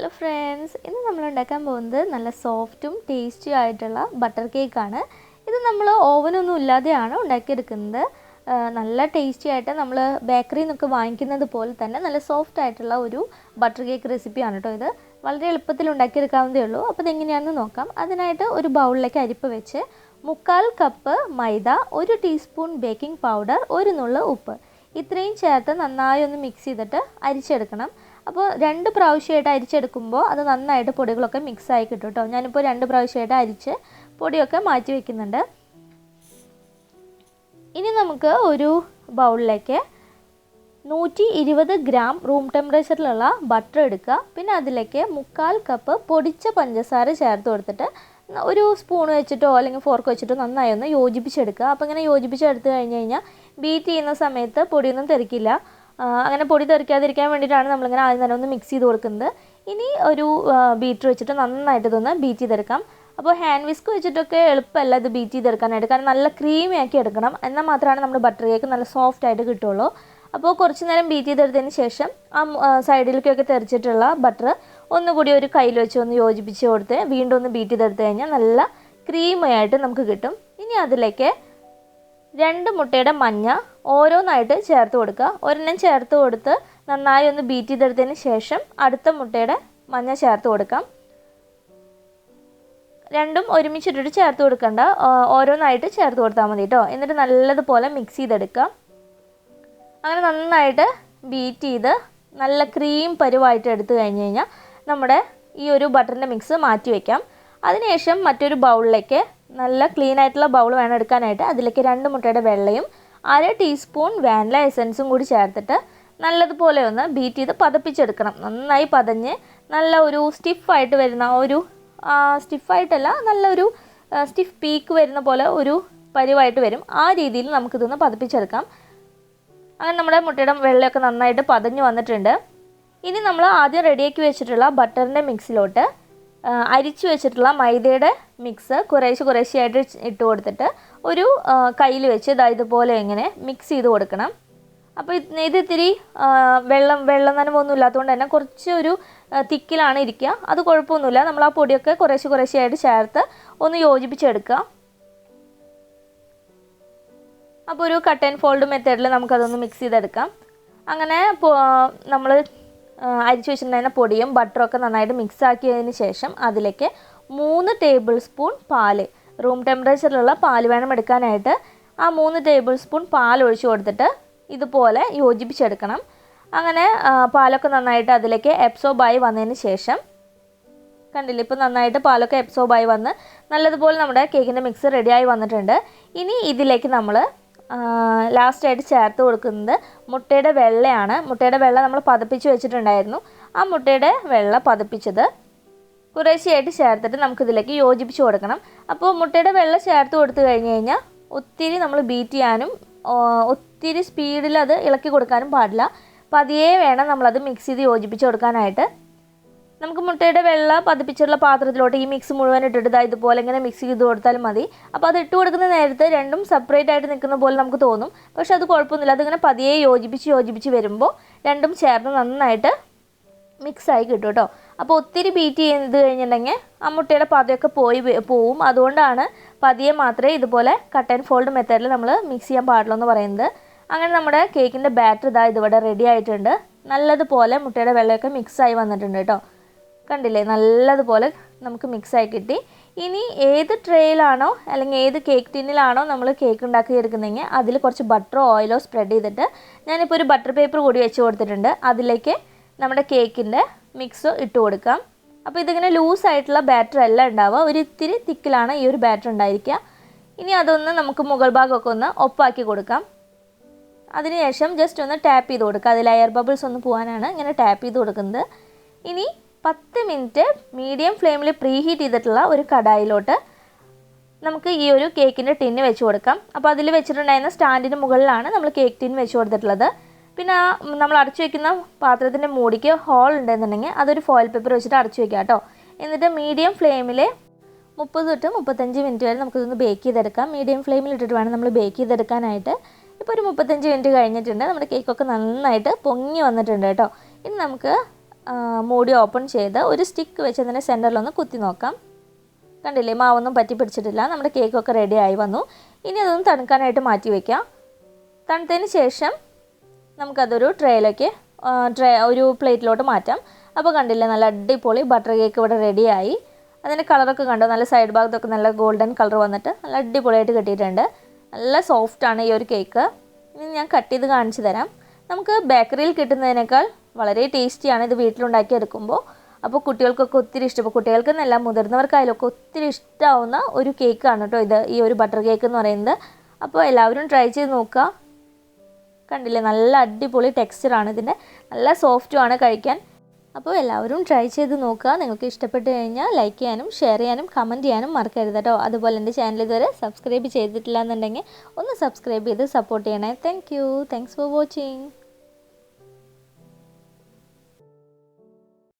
Hello friends, ഇന്ന് നമ്മൾ ഉണ്ടാക്കാൻ പോകുന്നത് നല്ല സോഫ്റ്റും ടേസ്റ്റി ആയിട്ടുള്ള ബട്ടർ കേക്കാണ്. ഇത് നമ്മൾ ഓവനൊന്നും ഇല്ലാതെയാണ് ഉണ്ടാക്കിയെടുക്കുന്നത്. നല്ല ടേസ്റ്റി ആയിട്ട് നമ്മൾ ബേക്കറിയിൽ നിന്നൊക്കെ വാങ്ങിക്കുന്നത് പോലെ തന്നെ നല്ല സോഫ്റ്റ് ആയിട്ടുള്ള ഒരു ബട്ടർ കേക്ക് റെസിപ്പിയാണ് കേട്ടോ. ഇത് വളരെ എളുപ്പത്തിൽ ഉണ്ടാക്കിയെടുക്കാവുന്നതേ ഉള്ളൂ. അപ്പോൾ ഇതെങ്ങനെയാണെന്ന് നോക്കാം. അതിനായിട്ട് ഒരു ബൗളിലേക്ക് അരിപ്പ് വെച്ച് 3/4 കപ്പ് മൈദ, 1 ടീസ്പൂൺ ബേക്കിംഗ് പൗഡർ, 1 നുള്ള് ഉപ്പ് ഇത്രയും ചേർത്ത് നന്നായി ഒന്ന് മിക്സ് ചെയ്തിട്ട് അരിച്ചെടുക്കണം. അപ്പോൾ 2 പ്രാവശ്യമായിട്ട് അരിച്ചെടുക്കുമ്പോൾ അത് നന്നായിട്ട് പൊടികളൊക്കെ മിക്സായി കിട്ടും കേട്ടോ. ഞാനിപ്പോൾ 2 പ്രാവശ്യമായിട്ട് അരിച്ച് പൊടിയൊക്കെ മാറ്റി വയ്ക്കുന്നുണ്ട്. ഇനി നമുക്ക് ഒരു ബൗളിലേക്ക് 120 ഗ്രാം റൂം ടെമ്പറേച്ചറിലുള്ള ബട്ടർ എടുക്കുക. പിന്നെ അതിലേക്ക് 3/4 കപ്പ് പൊടിച്ച പഞ്ചസാര ചേർത്ത് കൊടുത്തിട്ട് ഒരു സ്പൂൺ വെച്ചിട്ടോ അല്ലെങ്കിൽ ഫോർക്ക് വെച്ചിട്ടോ നന്നായി ഒന്ന് യോജിപ്പിച്ചെടുക്കുക. അപ്പോൾ ഇങ്ങനെ യോജിപ്പിച്ചെടുത്ത് കഴിഞ്ഞ് ബീറ്റ് ചെയ്യുന്ന സമയത്ത് പൊടിയൊന്നും തെറിക്കില്ല. അങ്ങനെ പൊടി തെറിക്കാതിരിക്കാൻ വേണ്ടിയിട്ടാണ് നമ്മളിങ്ങനെ ആദ്യം തന്നെ ഒന്ന് മിക്സ് ചെയ്ത് കൊടുക്കുന്നത്. ഇനി ഒരു ബീറ്റർ വെച്ചിട്ട് നന്നായിട്ട് ഇതൊന്ന് ബീറ്റ് ചെയ്തെടുക്കാം. അപ്പോൾ ഹാൻഡ് വിസ്ക് വെച്ചിട്ടൊക്കെ എളുപ്പമല്ല ഇത് ബീറ്റ് ചെയ്തെടുക്കാനായിട്ട്, കാരണം നല്ല ക്രീമി ആക്കി എടുക്കണം. എന്നാൽ മാത്രമാണ് നമ്മുടെ ബട്ടർ കേക്ക് നല്ല സോഫ്റ്റ് ആയിട്ട് കിട്ടുള്ളൂ. അപ്പോൾ കുറച്ച് നേരം ബീറ്റ് ചെയ്തെടുത്തതിന് ശേഷം ആ സൈഡിലേക്കൊക്കെ തെറിച്ചിട്ടുള്ള ബട്ടർ ഒന്നുകൂടി ഒരു കയ്യിൽ വെച്ച് ഒന്ന് യോജിപ്പിച്ച് കൊടുത്ത് വീണ്ടും ഒന്ന് ബീറ്റ് ചെയ്തെടുത്ത് കഴിഞ്ഞാൽ നല്ല ക്രീമിയായിട്ട് നമുക്ക് കിട്ടും. ഇനി അതിലേക്ക് 2 മുട്ടയുടെ മഞ്ഞ ഓരോന്നായിട്ട് ചേർത്ത് കൊടുക്കുക. ഒരെണ്ണം ചേർത്ത് കൊടുത്ത് നന്നായി ഒന്ന് ബീറ്റ് ചെയ്തെടുത്തതിന് ശേഷം അടുത്ത മുട്ടയുടെ മഞ്ഞ ചേർത്ത് കൊടുക്കാം. രണ്ടും ഒരുമിച്ചിട്ടിട്ട് ചേർത്ത് കൊടുക്കണ്ട, ഓരോന്നായിട്ട് ചേർത്ത് കൊടുത്താൽ മതി കേട്ടോ. എന്നിട്ട് നല്ലതുപോലെ മിക്സ് ചെയ്തെടുക്കുക. അങ്ങനെ നന്നായിട്ട് ബീറ്റ് ചെയ്ത് നല്ല ക്രീം പരുവായിട്ട് എടുത്തു കഴിഞ്ഞ് നമ്മുടെ ഈ ഒരു ബട്ടറിൻ്റെ മിക്സ് മാറ്റി വയ്ക്കാം. അതിനുശേഷം മറ്റൊരു ബൗളിലേക്ക്, നല്ല ക്ലീൻ ആയിട്ടുള്ള ബൗൾ വേണം എടുക്കാനായിട്ട്, അതിലേക്ക് 2 മുട്ടയുടെ വെള്ളയും 1/2 ടീസ്പൂൺ വാനില എസൻസും കൂടി ചേർത്തിട്ട് നല്ലതുപോലെ ഒന്ന് ബീറ്റ് ചെയ്ത് പതപ്പിച്ചെടുക്കണം. നന്നായി പതഞ്ഞ് നല്ല ഒരു സ്റ്റിഫായിട്ട് വരുന്ന ഒരു സ്റ്റിഫായിട്ടല്ല, നല്ലൊരു സ്റ്റിഫ് പീക്ക് വരുന്ന പോലെ ഒരു പരുവായിട്ട് വരും. ആ രീതിയിൽ നമുക്കിതൊന്ന് പതപ്പിച്ചെടുക്കാം. അങ്ങനെ നമ്മുടെ മുട്ടയുടെ വെള്ളമൊക്കെ നന്നായിട്ട് പതഞ്ഞ് വന്നിട്ടുണ്ട്. ഇനി നമ്മൾ ആദ്യം റെഡിയാക്കി വെച്ചിട്ടുള്ള ബട്ടറിൻ്റെ മിക്സിലോട്ട് അരിച്ചു വെച്ചിട്ടുള്ള മൈദയുടെ മിക്സ് കുറേശ്ശെയായിട്ട് ഇട്ട് കൊടുത്തിട്ട് ഒരു കയ്യിൽ വെച്ച് ഇതുപോലെ ഇങ്ങനെ മിക്സ് ചെയ്ത് കൊടുക്കണം. അപ്പോൾ ഇത് ഇത്തിരി വെള്ളം നനവൊന്നും ഇല്ലാത്തതുകൊണ്ട് തന്നെ കുറച്ചൊരു തിക്കിലാണ് ഇരിക്കുക. അത് കുഴപ്പമൊന്നുമില്ല. നമ്മൾ ആ പൊടിയൊക്കെ കുറേശ്ശെയായിട്ട് ചേർത്ത് ഒന്ന് യോജിപ്പിച്ചെടുക്കുക. അപ്പോൾ ഒരു കട്ട് ആൻഡ് ഫോൾഡ് മെത്തേഡിൽ നമുക്കതൊന്ന് മിക്സ് ചെയ്തെടുക്കാം. അങ്ങനെ നമ്മൾ അരിച്ചു വെച്ചിട്ടുണ്ടായിരുന്ന പൊടിയും ബട്ടറൊക്കെ നന്നായിട്ട് മിക്സ് ആക്കിയതിന് ശേഷം അതിലേക്ക് 3 ടേബിൾ സ്പൂൺ പാല്, റൂം ടെമ്പറേച്ചറിലുള്ള പാല് വേണം എടുക്കാനായിട്ട്. ആ 3 ടേബിൾ സ്പൂൺ പാൽ ഒഴിച്ചു കൊടുത്തിട്ട് ഇതുപോലെ യോജിപ്പിച്ചെടുക്കണം. അങ്ങനെ പാലൊക്കെ നന്നായിട്ട് അതിലേക്ക് എബ്സോർബായി വന്നതിന് ശേഷം, കണ്ടില്ലേ, ഇപ്പോൾ നന്നായിട്ട് പാലൊക്കെ എബ്സോർബായി വന്ന് നല്ലതുപോലെ നമ്മുടെ കേക്കിൻ്റെ മിക്സ് റെഡിയായി വന്നിട്ടുണ്ട്. ഇനി ഇതിലേക്ക് നമ്മൾ ലാസ്റ്റായിട്ട് ചേർത്ത് കൊടുക്കുന്നത് മുട്ടയുടെ വെള്ളയാണ്. മുട്ടയുടെ വെള്ള നമ്മൾ പതപ്പിച്ച് വെച്ചിട്ടുണ്ടായിരുന്നു. ആ മുട്ടയുടെ വെള്ള പതപ്പിച്ചത് കുറേശ്ശെയായിട്ട് ചേർത്തിട്ട് നമുക്കിതിലേക്ക് യോജിപ്പിച്ച് കൊടുക്കണം. അപ്പോൾ മുട്ടയുടെ വെള്ള ചേർത്ത് കൊടുത്തു കഴിഞ്ഞ് ഒത്തിരി നമ്മൾ ബീറ്റ് ചെയ്യാനും ഒത്തിരി സ്പീഡിൽ അത് ഇളക്കി കൊടുക്കാനും പാടില്ല. പതിയെ വേണം നമ്മളത് മിക്സ് ചെയ്ത് യോജിപ്പിച്ച് കൊടുക്കാനായിട്ട്. നമുക്ക് മുട്ടയുടെ വെള്ള പതിപ്പിച്ചുള്ള പാത്രത്തിലോട്ട് ഈ മിക്സ് മുഴുവൻ ഇട്ടിട്ട് ഇതുപോലെ ഇങ്ങനെ മിക്സ് ചെയ്ത് കൊടുത്താലും മതി. അപ്പോൾ അത് ഇട്ട് കൊടുക്കുന്ന നേരത്ത് രണ്ടും സെപ്പറേറ്റ് ആയിട്ട് നിൽക്കുന്ന പോലെ നമുക്ക് തോന്നും. പക്ഷെ അത് കുഴപ്പമൊന്നുമില്ല. അതിങ്ങനെ പതിയെ യോജിപ്പിച്ച് വരുമ്പോൾ രണ്ടും ചേർന്ന് നന്നായിട്ട് മിക്സായി കിട്ടും കേട്ടോ. അപ്പോൾ ഒത്തിരി ബീറ്റ് ചെയ്ത് കഴിഞ്ഞിട്ടുണ്ടെങ്കിൽ ആ മുട്ടയുടെ പതയൊക്കെ പോവും. അതുകൊണ്ടാണ് പതിയെ മാത്രമേ ഇതുപോലെ കട്ട് ആൻഡ് ഫോൾഡ് മെത്തേഡിൽ നമ്മൾ മിക്സ് ചെയ്യാൻ പാടുള്ളൂ എന്ന് പറയുന്നത്. അങ്ങനെ നമ്മുടെ കേക്കിൻ്റെ ബാറ്റർ ഇതിവിടെ റെഡി ആയിട്ടുണ്ട്. നല്ലതുപോലെ മുട്ടയുടെ വെള്ളമൊക്കെ മിക്സായി വന്നിട്ടുണ്ട് കേട്ടോ. കണ്ടില്ലേ, നല്ലതുപോലെ നമുക്ക് മിക്സായി കിട്ടി. ഇനി ഏത് ട്രേയിലാണോ അല്ലെങ്കിൽ ഏത് കേക്ക് ടിന്നിലാണോ നമ്മൾ കേക്ക് ഉണ്ടാക്കിയെടുക്കുന്നതെങ്കിൽ അതിൽ കുറച്ച് ബട്ടറോ ഓയിലോ സ്പ്രെഡ് ചെയ്തിട്ട് ഞാനിപ്പോൾ ഒരു ബട്ടർ പേപ്പർ കൂടി വെച്ച് കൊടുത്തിട്ടുണ്ട്. അതിലേക്ക് നമ്മുടെ കേക്കിൻ്റെ മിക്സ് ഇട്ട് കൊടുക്കാം. അപ്പോൾ ഇതിങ്ങനെ ലൂസായിട്ടുള്ള ബാറ്റർ അല്ല ഉണ്ടാവുക, ഒരു ഇത്തിരി തിക്കിലാണ് ഈ ഒരു ബാറ്റർ ഉണ്ടായിരിക്കുക. ഇനി അതൊന്ന് നമുക്ക് മുകൾ ഭാഗമൊക്കെ ഒന്ന് ഒപ്പാക്കി കൊടുക്കാം. അതിനുശേഷം ജസ്റ്റ് ഒന്ന് ടാപ്പ് ചെയ്ത് കൊടുക്കുക. അതിൽ എയർ ബബിൾസ് ഒന്ന് പോകാനാണ് ഇങ്ങനെ ടാപ്പ് ചെയ്ത് കൊടുക്കുന്നത്. ഇനി 10 മിനിറ്റ് മീഡിയം ഫ്ലെയിമിൽ പ്രീ ഹീറ്റ് ചെയ്തിട്ടുള്ള ഒരു കടായിലോട്ട് നമുക്ക് ഈ ഒരു കേക്കിൻ്റെ ടിന്ന് വെച്ച് കൊടുക്കാം. അപ്പോൾ അതിൽ വെച്ചിട്ടുണ്ടായിരുന്ന സ്റ്റാൻഡിന് മുകളിലാണ് നമ്മൾ കേക്ക് ടിൻ വെച്ച് കൊടുത്തിട്ടുള്ളത്. പിന്നെ നമ്മൾ അടച്ചു വയ്ക്കുന്ന പാത്രത്തിൻ്റെ മൂടിക്ക് ഹോൾ ഉണ്ടെന്നുണ്ടെങ്കിൽ അതൊരു ഫോയിൽ പേപ്പർ വെച്ചിട്ട് അടച്ചു വയ്ക്കുക കേട്ടോ. എന്നിട്ട് മീഡിയം ഫ്ലെയിമിൽ 30 to 35 മിനിറ്റ് വരെ നമുക്കിതൊന്ന് ബേക്ക് ചെയ്തെടുക്കാം. മീഡിയം ഫ്ലെയിമിൽ ഇട്ടിട്ട് വേണം നമ്മൾ ബേക്ക് ചെയ്തെടുക്കാനായിട്ട്. ഇപ്പോൾ ഒരു 35 മിനിറ്റ് കഴിഞ്ഞിട്ടുണ്ട്. നമ്മുടെ കേക്കൊക്കെ നന്നായിട്ട് പൊങ്ങി വന്നിട്ടുണ്ട് കേട്ടോ. ഇനി നമുക്ക് മൂടി ഓപ്പൺ ചെയ്ത് ഒരു സ്റ്റിക്ക് വെച്ച് അതിൻ്റെ സെൻറ്ററിലൊന്ന് കുത്തി നോക്കാം. കണ്ടില്ലേ, മാവൊന്നും പറ്റി പിടിച്ചിട്ടില്ല. നമ്മുടെ കേക്കൊക്കെ റെഡി ആയി വന്നു. ഇനി അതൊന്ന് തണുക്കാനായിട്ട് മാറ്റി വയ്ക്കാം. തണുത്തതിന് ശേഷം നമുക്കതൊരു ഒരു പ്ലേറ്റിലോട്ട് മാറ്റാം. അപ്പോൾ കണ്ടില്ലേ, നല്ല അടിപൊളി ബട്ടർ കേക്ക് ഇവിടെ റെഡിയായി. അതിൻ്റെ കളറൊക്കെ കണ്ടോ, നല്ല സൈഡ് ഭാഗത്തൊക്കെ നല്ല ഗോൾഡൻ കളർ വന്നിട്ട് നല്ല അടിപൊളിയായിട്ട് കിട്ടിയിട്ടുണ്ട്. നല്ല സോഫ്റ്റാണ് ഈ ഒരു കേക്ക്. ഇനി ഞാൻ കട്ട് ചെയ്ത് കാണിച്ചു തരാം. നമുക്ക് ബേക്കറിയിൽ കിട്ടുന്നതിനേക്കാൾ വളരെ ടേസ്റ്റിയാണ് ഇത് വീട്ടിലുണ്ടാക്കി എടുക്കുമ്പോൾ. അപ്പോൾ കുട്ടികൾക്കൊക്കെ ഒത്തിരി ഇഷ്ടപ്പെടും. കുട്ടികൾക്കെന്നല്ല, മുതിർന്നവർക്കായാലൊക്കെ ഒത്തിരി ഇഷ്ടമാവുന്ന ഒരു കേക്കാണ് കേട്ടോ ഇത്, ഈ ഒരു ബട്ടർ കേക്ക് എന്ന് പറയുന്നത്. അപ്പോൾ എല്ലാവരും ട്രൈ ചെയ്ത് നോക്കുക. കണ്ടില്ലേ, നല്ല അടിപൊളി ടെക്സ്ചറാണ് ഇതിൻ്റെ, നല്ല സോഫ്റ്റുമാണ് കഴിക്കാൻ. അപ്പോൾ എല്ലാവരും ട്രൈ ചെയ്ത് നോക്കുക. നിങ്ങൾക്ക് ഇഷ്ടപ്പെട്ട് കഴിഞ്ഞാൽ ലൈക്ക് ചെയ്യാനും ഷെയർ ചെയ്യാനും കമൻറ്റ് ചെയ്യാനും മറക്കരുത് കേട്ടോ. അതുപോലെ എൻ്റെ ചാനൽ ഇതുവരെ സബ്സ്ക്രൈബ് ചെയ്തിട്ടില്ല എന്നുണ്ടെങ്കിൽ ഒന്ന് സബ്സ്ക്രൈബ് ചെയ്ത് സപ്പോർട്ട് ചെയ്യണേ. Thanks for watching.